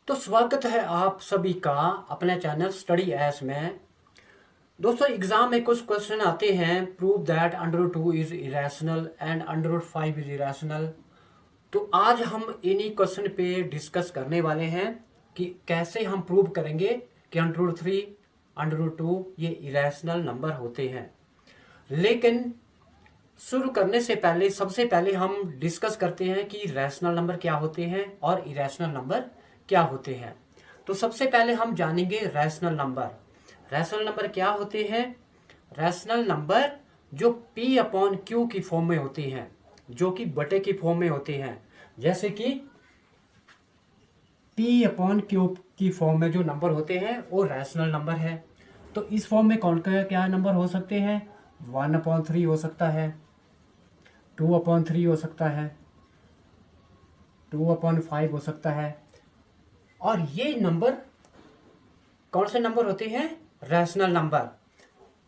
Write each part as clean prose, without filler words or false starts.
तो स्वागत है आप सभी का अपने चैनल स्टडी एस में। दोस्तों, एग्जाम में कुछ क्वेश्चन आते हैं, prove that under root 2 is irrational and under root 5 is irrational. तो आज हम इन्हीं क्वेश्चन पे डिस्कस करने वाले हैं कि कैसे हम प्रूव करेंगे कि अंडर रूट 3 अंडर रूट 2 ये इरेशनल नंबर होते हैं। लेकिन शुरू करने से पहले सबसे पहले हम डिस्कस करते हैं कि रैशनल नंबर क्या होते हैं और इरेशनल नंबर क्या होते हैं। तो सबसे पहले हम जानेंगे रैशनल नंबर। रैशनल नंबर क्या होते हैं? रैशनल नंबर जो P/Q की फॉर्म में होती हैं, जो कि बटे की फॉर्म में होती हैं। जैसे कि P/Q की फॉर्म में जो नंबर होते हैं वो रैशनल नंबर है। तो इस फॉर्म में कौन का क्या नंबर हो सकते हैं? 1/3 हो सकता है, 2/3 हो सकता है, 2/5 हो सकता है। और ये नंबर कौन से नंबर होते हैं? Rational number.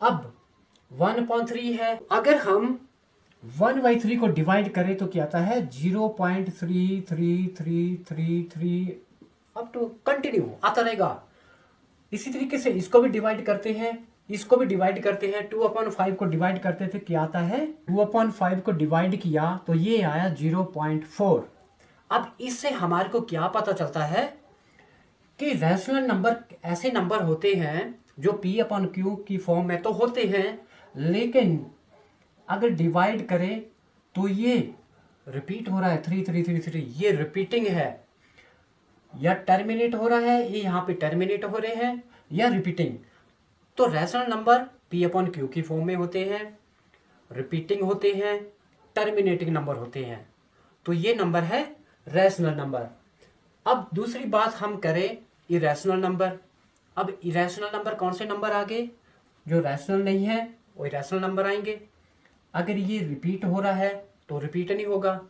अब 1/3 है, अगर हम 1/3 को डिवाइड करें तो क्या आता है? 0.3333 अप टू कंटिन्यू आता रहेगा। इसी तरीके से इसको भी डिवाइड करते हैं, इसको भी डिवाइड करते हैं। 2/5 को डिवाइड करते थे, क्या आता है? 2/5 को डिवाइड किया तो ये आया 0.4। अब इससे हमारे को क्या पता चलता है कि रैशनल नंबर ऐसे नंबर होते हैं जो P/Q की फॉर्म में तो होते हैं, लेकिन अगर डिवाइड करें तो ये रिपीट हो रहा है। 3333 ये रिपीटिंग है, या टर्मिनेट हो रहा है, ये यहाँ पे टर्मिनेट हो रहे हैं, या रिपीटिंग। तो रैशनल नंबर P/Q की फॉर्म में होते हैं, रिपीटिंग होते हैं, टर्मिनेटिंग नंबर होते हैं। तो ये नंबर है रैशनल नंबर। अब दूसरी बात हम करें इरेशनल नंबर। अब इरेशनल नंबर कौन से नंबर आगे? जो रैशनल नहीं है वो इरेशनल नंबर आएंगे। अगर ये रिपीट हो रहा है तो रिपीट नहीं होगा,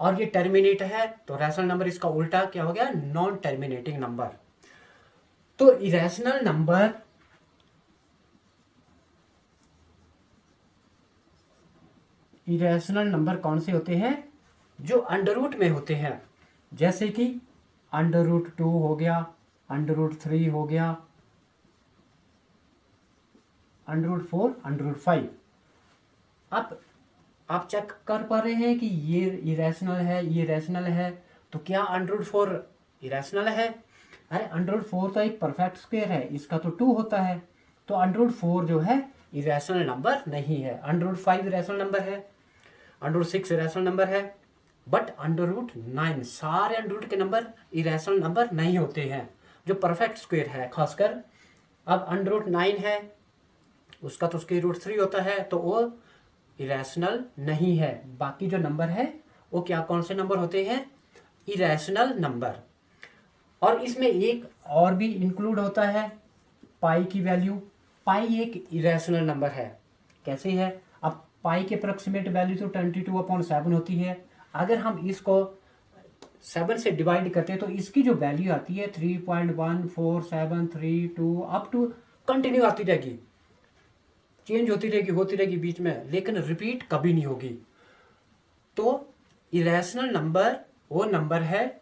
और ये टर्मिनेट है तो रैशनल नंबर इसका उल्टा क्या हो गया? Non terminating number. तो इरेशनल नंबर कौन से होते हैं? जो अंडर रूट में होते हैं। जैसे कि अंडर रूट 2 हो गया, अंडर रूट 3 हो गया, अंडर रूट 4, अंडर रूट 5। अब आप चेक कर पा रहे हैं कि ये इरेशनल है, ये रैशनल है। तो क्या अंडर रूट 4 इरेशनल है? अरे अंडर रूट 4 तो एक परफेक्ट स्क्वायर है, इसका तो 2 होता है। तो अंडर रूट 4 जो है इरेशनल नंबर नहीं है। अंडर रूट 5 इरेशनल नंबर है, अंडर रूट 6 इरेशनल नंबर है, बट अंडर रूट 9 सारे अंडर रूट के नंबर इरेशनल नंबर नहीं होते हैं, जो परफेक्ट स्क्वायर है खासकर। अब अंडर रूट 9 है, उसका तो स्क्वायर रूट 3 होता है, तो वो इरेशनल नहीं है। बाकी जो नंबर है वो क्या कौन से नंबर होते हैं? Irrational number. और इसमें एक और भी इंक्लूड होता है, पाई की वैल्यू। पाई एक इरेशनल नंबर है। कैसे है? अब पाई के अप्रोक्सीमेट वैल्यू तो 22/7 होती है। अगर हम इसको 7 से डिवाइड करते हैं तो इसकी जो वैल्यू आती है 3.14732 अप टू कंटिन्यू आती रहेगी, चेंज होती रहेगी बीच में, लेकिन रिपीट कभी नहीं होगी। तो इरेशनल नंबर वो नंबर है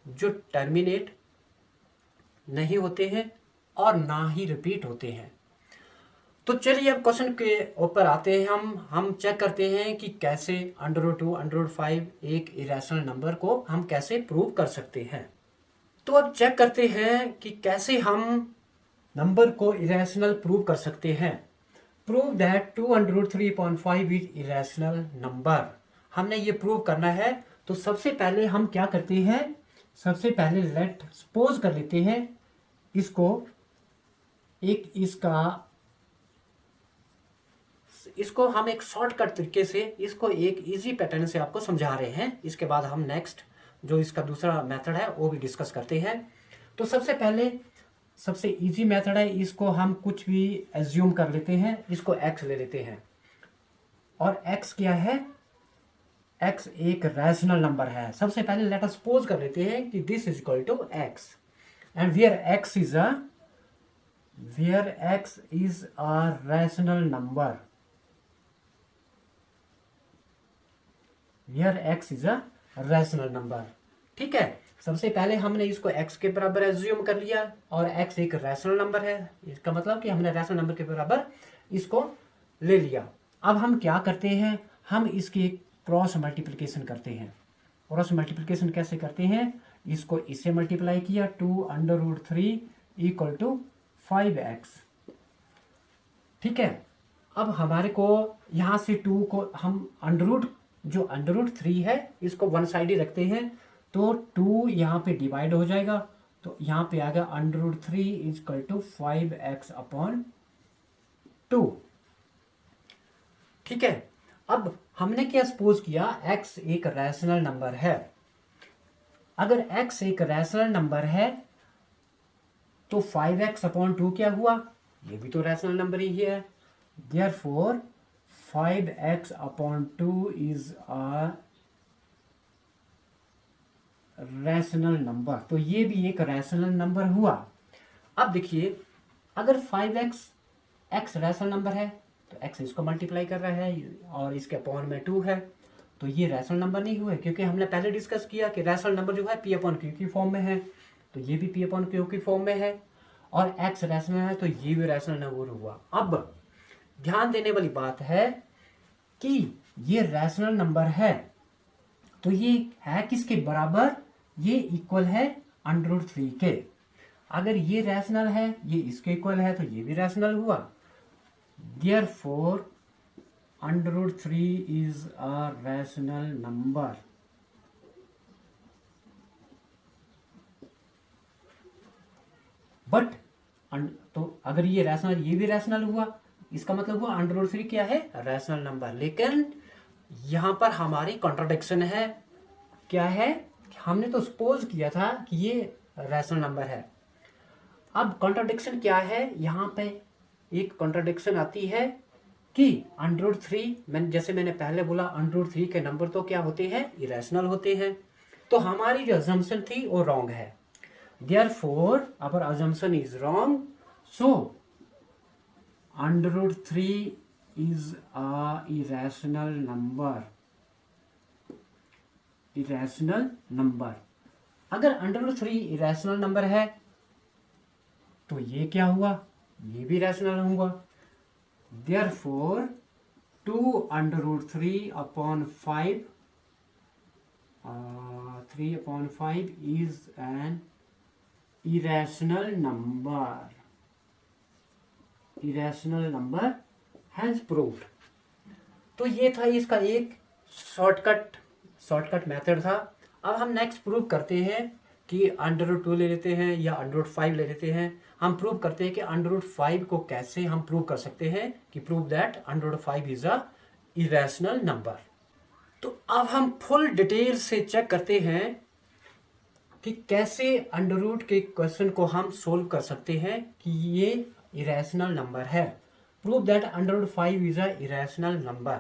जो टर्मिनेट नहीं होते हैं और ना ही रिपीट होते हैं। तो चलिए अब क्वेश्चन के ऊपर आते हैं। हम चेक करते हैं कि कैसे अंडर रूट 2 अंडर रूट 5 एक इरेशनल नंबर को हम कैसे प्रूव कर सकते हैं। तो अब चेक करते हैं कि कैसे हम नंबर को इरेशनल प्रूव कर सकते हैं। Prove that 2 under root 3/5 is irrational number. हमने ये प्रूव करना है। तो सबसे पहले हम क्या करते हैं? सबसे पहले लेट सपोज कर लेते हैं इसको इसको हम एक शॉर्टकट तरीके से, इसको एक इजी पैटर्न से आपको समझा रहे हैं। इसके बाद हम नेक्स्ट जो इसका दूसरा मेथड है वो भी डिस्कस करते हैं। तो सबसे पहले सबसे इजी मेथड है, इसको हम कुछ भी एज्यूम कर लेते हैं। इसको x ले लेते हैं, और x क्या है? x एक रैशनल नंबर है। सबसे पहले लेट अस सपोज कर लेते हैं कि this is equal to x, and where x is a rational number, where x is a rational number. ठीक है। सबसे पहले हमने इसको x के बराबर एज्यूम कर लिया और x एक रैशनल नंबर है, इसका मतलब कि हमने रैशनल नंबर के बराबर इसको ले लिया। अब हम क्या करते हैं, हम इसकी क्रॉस मल्टीप्लिकेशन करते हैं। क्रॉस मल्टीप्लिकेशन कैसे करते हैं, इसको इससे मल्टीप्लाई किया 2√3 इक्वल टू 5x। ठीक है, अब हमारे को यहाँ से 2 को हम √3 है इसको वन साइड ही रखते हैं, तो 2 यहाँ पे डिवाइड हो जाएगा, तो यहाँ पे आ गया √3 इक्वल टू 5x अपॉन 2। ठीक है, अब हमने क्या सपोज किया, x एक रैशनल नंबर है। अगर x एक रैशनल नंबर है तो 5x अपॉन 2 क्या हुआ, ये भी तो रैशनल नंबर ही है। Therefore 5x upon 2 is a rational number, तो ये भी एक रैशनल नंबर हुआ। अब देखिए, अगर 5x x रैशनल नंबर है तो x इसको मल्टीप्लाई कर रहा है और इसके अपॉन में 2 है, तो ये रैशनल नंबर नहीं हुए, क्योंकि हमने पहले डिस्कस किया कि रैशनल नंबर जो है p अपॉन q की फॉर्म में है, तो ये भी p अपॉन q की फॉर्म में है, और x रैशनल है तो ये भी रैशनल नंबर हुआ। अब ध्यान देने वाली बात है कि ये रैशनल नंबर है, तो ये है किसके बराबर, ये इक्वल है √3 के। अगर ये रैशनल है, ये इसके इक्वल है, तो ये भी रैशनल हुआ। Therefore √3 is a rational number। But तो अगर ये रैशनल, ये भी रैशनल हुआ, इसका मतलब हुआ √3 क्या है, रैशनल नंबर। लेकिन यहां पर हमारी कॉन्ट्राडिक्शन है, क्या है, हमने तो सपोज किया था कि ये रैशनल नंबर है। अब कॉन्ट्राडिक्शन क्या है, यहां पे एक कॉन्ट्राडिक्शन आती है कि √3, जैसे मैंने पहले बोला √3 के नंबर तो क्या होते हैं, इरेशनल होते हैं, तो हमारी जो अजम्पशन थी वो रॉन्ग है। Therefore our assumption is wrong, so √3 is a irrational number। Irrational number, अगर √3 इरेशनल नंबर है तो ये क्या हुआ, ये भी रैशनल हुआ। Therefore 2√3 upon 5 3 upon 5 is an irrational number। irrational number has proved। तो ये था इसका एक शॉर्टकट मेथड था। अब हम नेक्स्ट प्रूव करते हैं कि √2 ले लेते हैं या √5 ले लेते हैं। हम प्रूव करते हैं कि √5 को कैसे हम प्रूव कर सकते हैं, कि prove that √5 is a irrational number. तो अब हम फुल डिटेल से चेक करते हैं कि कैसे अंडर के क्वेश्चन को हम सोल्व कर सकते हैं कि ये इरेशनल नंबर है। Prove that √5 is a irrational number.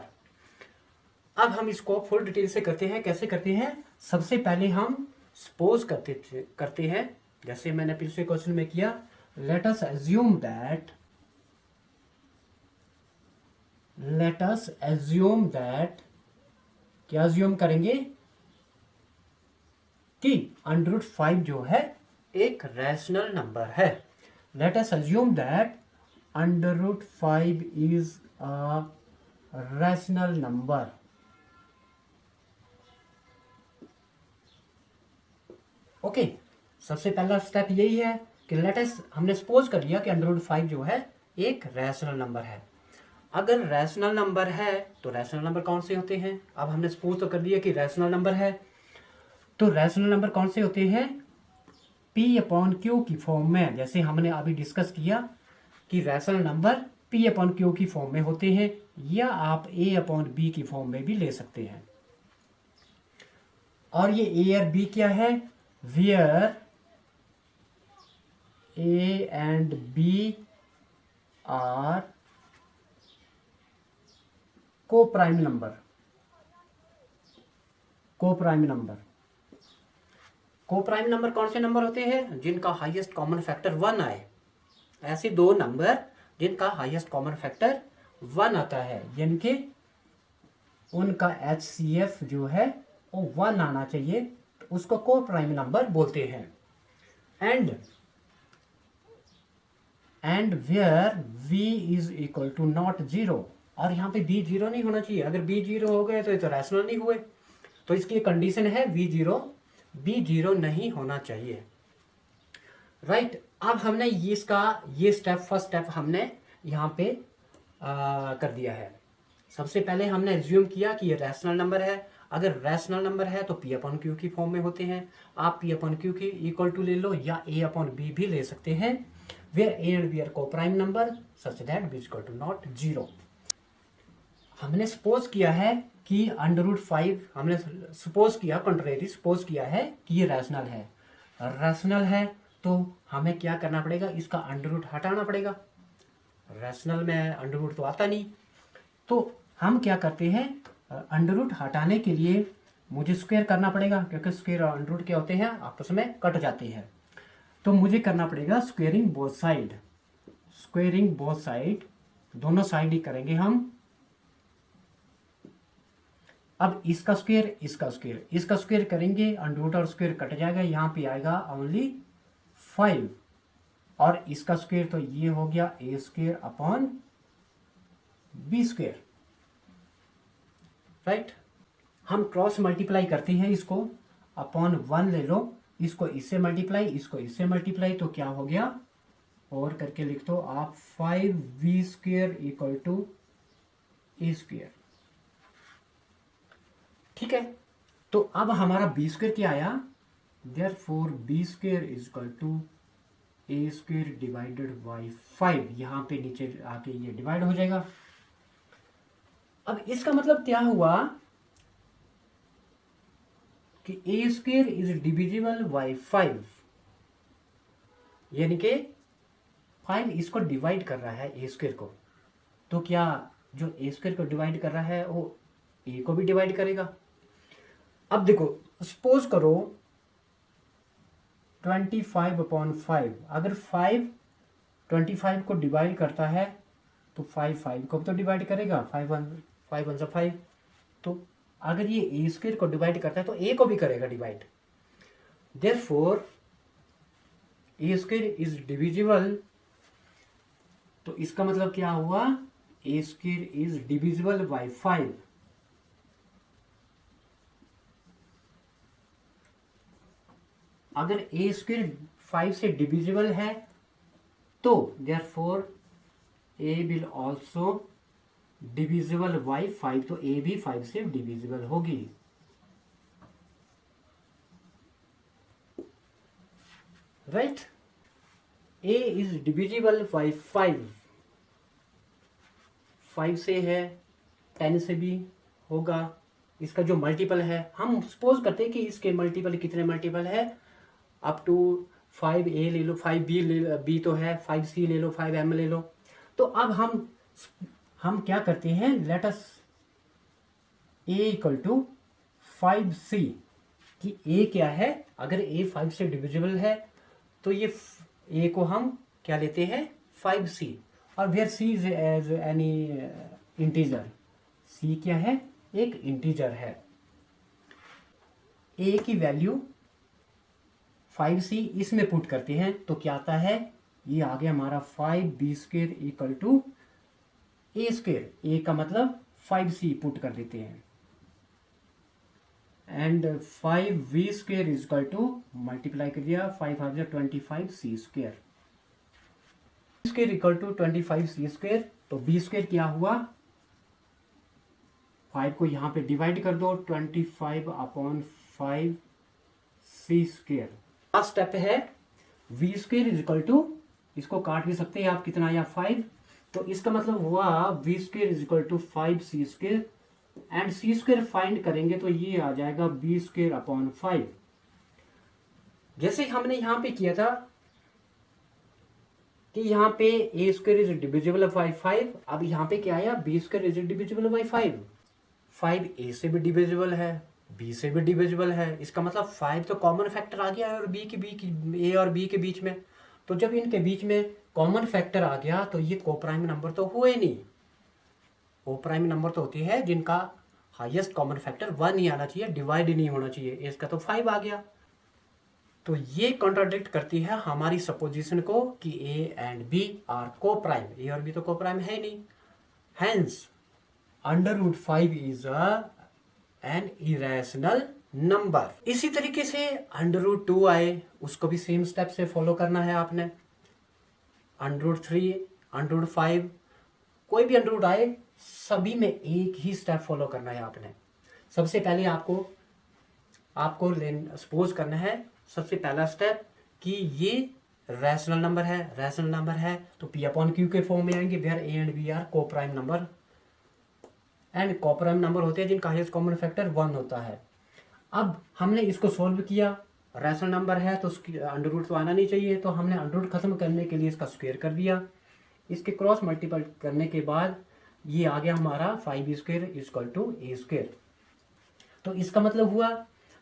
अब हम इसको फुल डिटेल से करते हैं। कैसे करते हैं, सबसे पहले हम सपोज करते हैं, जैसे मैंने पिछले क्वेश्चन में किया, लेट अस एज्यूम दैट क्या एज्यूम करेंगे कि √5 जो है एक रैशनल नंबर है। Let us assume that √5 is a rational number. Okay, सबसे पहला स्टेप यही है कि लेट अस, हमने सपोज कर लिया कि √5 जो है एक रैशनल नंबर है। अगर रैशनल नंबर है तो रैशनल नंबर कौन से होते हैं, अब हमने सपोज तो कर दिया कि रैशनल नंबर है, तो रैशनल नंबर कौन से होते हैं, p अपॉन क्यू की फॉर्म में। जैसे हमने अभी डिस्कस किया कि rational number p upon Q की फॉर्म में होते हैं, या आप a अपॉन b की फॉर्म में भी ले सकते हैं। और ये a और b क्या है, where a and b are को prime number. Co prime number कौन से नंबर होते हैं, जिनका हाईएस्ट कॉमन फैक्टर 1 आए। ऐसे दो नंबर जिनका हाईएस्ट कॉमन फैक्टर 1 आता है, जिनके उनका HCF जो है वो 1 आना चाहिए, उसको को प्राइम नंबर बोलते हैं। And where v is equal to not zero, और यहाँ पे b जीरो नहीं होना चाहिए। अगर b जीरो हो गए तो ये तो रैशनल नहीं हुए, तो इसकी कंडीशन है b जीरो नहीं होना चाहिए। राइट, अब हमने ये स्टेप, फर्स्ट स्टेप हमने यहाँ पे कर दिया है। सबसे पहले हमने एज्यूम किया कि ये रैशनल नंबर है। अगर रैशनल नंबर है तो p अपॉन क्यू की फॉर्म में होते हैं। आप p अपॉन क्यू की इक्वल टू ले लो या a अपॉन b भी ले सकते हैं, where a and b are को prime number such that b equal to not zero. हमने सपोज किया है कि √5, हमने सपोज किया, कंट्रेरी सपोज किया है कि ये रैशनल है। रैशनल है तो हमें क्या करना पड़ेगा, इसका अंडर हटाना पड़ेगा। रैशनल में अंडर तो आता नहीं, तो हम क्या करते हैं, अंडर हटाने के लिए मुझे स्क्वायर करना पड़ेगा, क्योंकि स्क्वायर और अंडर क्या होते हैं, आपस में कट जाते हैं। तो मुझे करना पड़ेगा squaring both side, squaring both side, दोनों साइड ही करेंगे हम। अब इसका स्क्वायर, इसका स्क्वायर, इसका स्क्वायर करेंगे, अंडर और स्क्वायर कट जाएगा, यहाँ पे आएगा ओनली 5, और इसका स्क्वायर तो ये हो गया a square upon b square. Right, हम क्रॉस मल्टीप्लाई करते हैं, इसको अपॉन 1 ले लो, इसको इससे मल्टीप्लाई, इसको इससे मल्टीप्लाई, तो क्या हो गया, और करके लिख दो आप 5v square equal to a square. ठीक है, तो अब हमारा b स्क्वायर क्या आया, therefore b square is equal to a square divided by 5। यहाँ पे नीचे आके ये डिवाइड हो जाएगा। अब इसका मतलब क्या हुआ कि a square is divisible by 5, यानी कि 5 इसको डिवाइड कर रहा है a स्क्वायर को, तो क्या जो a स्क्वायर को डिवाइड कर रहा है वो a को भी डिवाइड करेगा। अब देखो, सपोज करो 25/5, अगर 5 25 को डिवाइड करता है तो 5 को तो डिवाइड करेगा, 5 1 5 5। तो अगर ये a स्क्वायर को डिवाइड करता है तो a को भी करेगा divide. Therefore a square is divisible, तो इसका मतलब क्या हुआ, a square is divisible by 5। अगर a स्क्वायर 5 से डिविजिबल है तो therefore a will also divisible by 5, तो a भी 5 से डिविजिबल होगी। Right, a is divisible by 5 से है, 10 से भी होगा। इसका जो मल्टीपल है, हम सपोज करते हैं कि इसके मल्टीपल कितने मल्टीपल है, अप टू 5a ले लो, 5b ले लो, b तो है, 5c ले लो, 5m ले लो। तो अब हम क्या करते हैं, let us a equal to 5c, कि a क्या है, अगर a 5 से डिविजिबल है तो ये a को हम क्या लेते हैं, 5c, और वेयर c is as any integer, c क्या है, एक इंटीजर है। a की वैल्यू 5c इसमें पुट करते हैं तो क्या आता है, ये आ गया हमारा 5b square equal to a square, a का मतलब 5c पुट कर देते हैं, and 5v square is equal to multiply कर दिया, 5 5 25c square, square equal to 25c square. तो b स्क्वायर क्या हुआ, 5 को यहाँ पे डिवाइड कर दो, 25/5c स्क्वायर। लास्ट स्टेप है v square is equal to, इसको काट भी सकते हैं आप, कितना आया 5, तो इसका मतलब हुआ v square is equal to 5c square, and c square find करेंगे तो ये आ जाएगा b स्क्वायर अपॉन 5। जैसे हमने यहाँ पे किया था कि यहाँ पे a square is divisible by 5, अब यहाँ पे क्या आया, b square is divisible by 5। 5 a से भी डिविजिबल है, b से भी डिविजिबल है, इसका मतलब 5 तो कॉमन फैक्टर आ गया है और a और b के बीच में। तो जब इनके बीच में कॉमन फैक्टर आ गया तो ये कोप्राइम नंबर तो हुए नहीं। कोप्राइम नंबर तो होती है जिनका हाईएस्ट कॉमन फैक्टर 1 ही आना चाहिए, डिवाइड नहीं होना चाहिए। इसका तो 5 आ गया। तो ये कॉन्ट्राडिक्ट करती है हमारी सपोजिशन को कि ए एंड बी आर को प्राइम। ए और बी तो को प्राइम है नहीं। Hence √5 is an irrational number. इसी तरीके से √2 आए, उसको भी सेम स्टेप से फॉलो करना है आपने। √3, √5, कोई भी अंडर रूट आए, सभी में एक ही स्टेप फॉलो करना है आपने। सबसे पहले आपको सपोज करना है, सबसे पहला स्टेप कि ये रैशनल नंबर है। रैशनल नंबर है तो P/Q के फॉर्म में आएंगे, where A and B are को prime number. And co prime number होते हैं जिनका हाईएस्ट कॉमन फैक्टर 1 होता है। अब हमने इसको सॉल्व किया, रैशनल नंबर है तो उसकी अंडर रूट तो आना नहीं चाहिए, तो हमने अंडर रूट खत्म करने के लिए इसका स्क्वायर कर दिया। इसके क्रॉस मल्टीपल करने के बाद ये आ गया हमारा 5b² = a²। तो इसका मतलब हुआ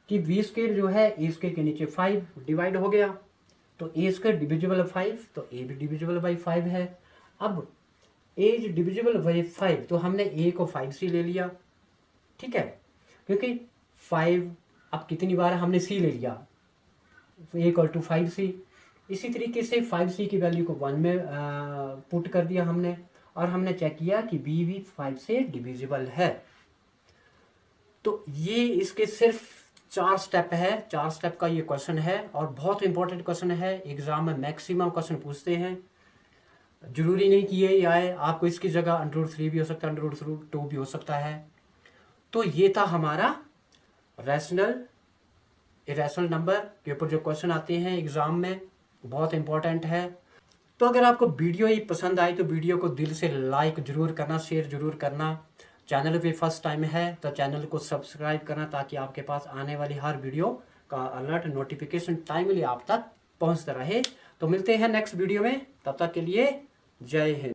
कि b² जो है a² के नीचे 5 डिवाइड हो गया, तो a² डिविजिबल 5, तो a भी डिविजिबल बाई 5 है। अब a इज डिविजिबल बाई 5, तो हमने a को 5c ले लिया, ठीक है, क्योंकि 5 अब कितनी बार हमने c ले लिया, a = 5c। इसी तरीके से 5c की वैल्यू को 1 में पुट कर दिया हमने, और हमने चेक किया कि b भी 5 से डिविजिबल है। तो ये इसके सिर्फ 4 स्टेप है, 4 स्टेप का ये क्वेश्चन है, और बहुत इंपॉर्टेंट क्वेश्चन है। एग्जाम में मैक्सिमम क्वेश्चन पूछते हैं, जरूरी नहीं कि ये आए, आपको इसकी जगह √3 भी हो सकता है, √2 भी हो सकता है। तो ये था हमारा रैशनल इरेशनल नंबर के ऊपर जो क्वेश्चन आते हैं एग्जाम में, बहुत इंपॉर्टेंट है। तो अगर आपको वीडियो ही पसंद आई तो वीडियो को दिल से लाइक जरूर करना, शेयर जरूर करना। चैनल पे फर्स्ट टाइम है तो चैनल को सब्सक्राइब करना, ताकि आपके पास आने वाली हर वीडियो का अलर्ट नोटिफिकेशन टाइमली आप तक पहुंचता रहे। तो मिलते हैं नेक्स्ट वीडियो में, तब तक के लिए जय हिंद।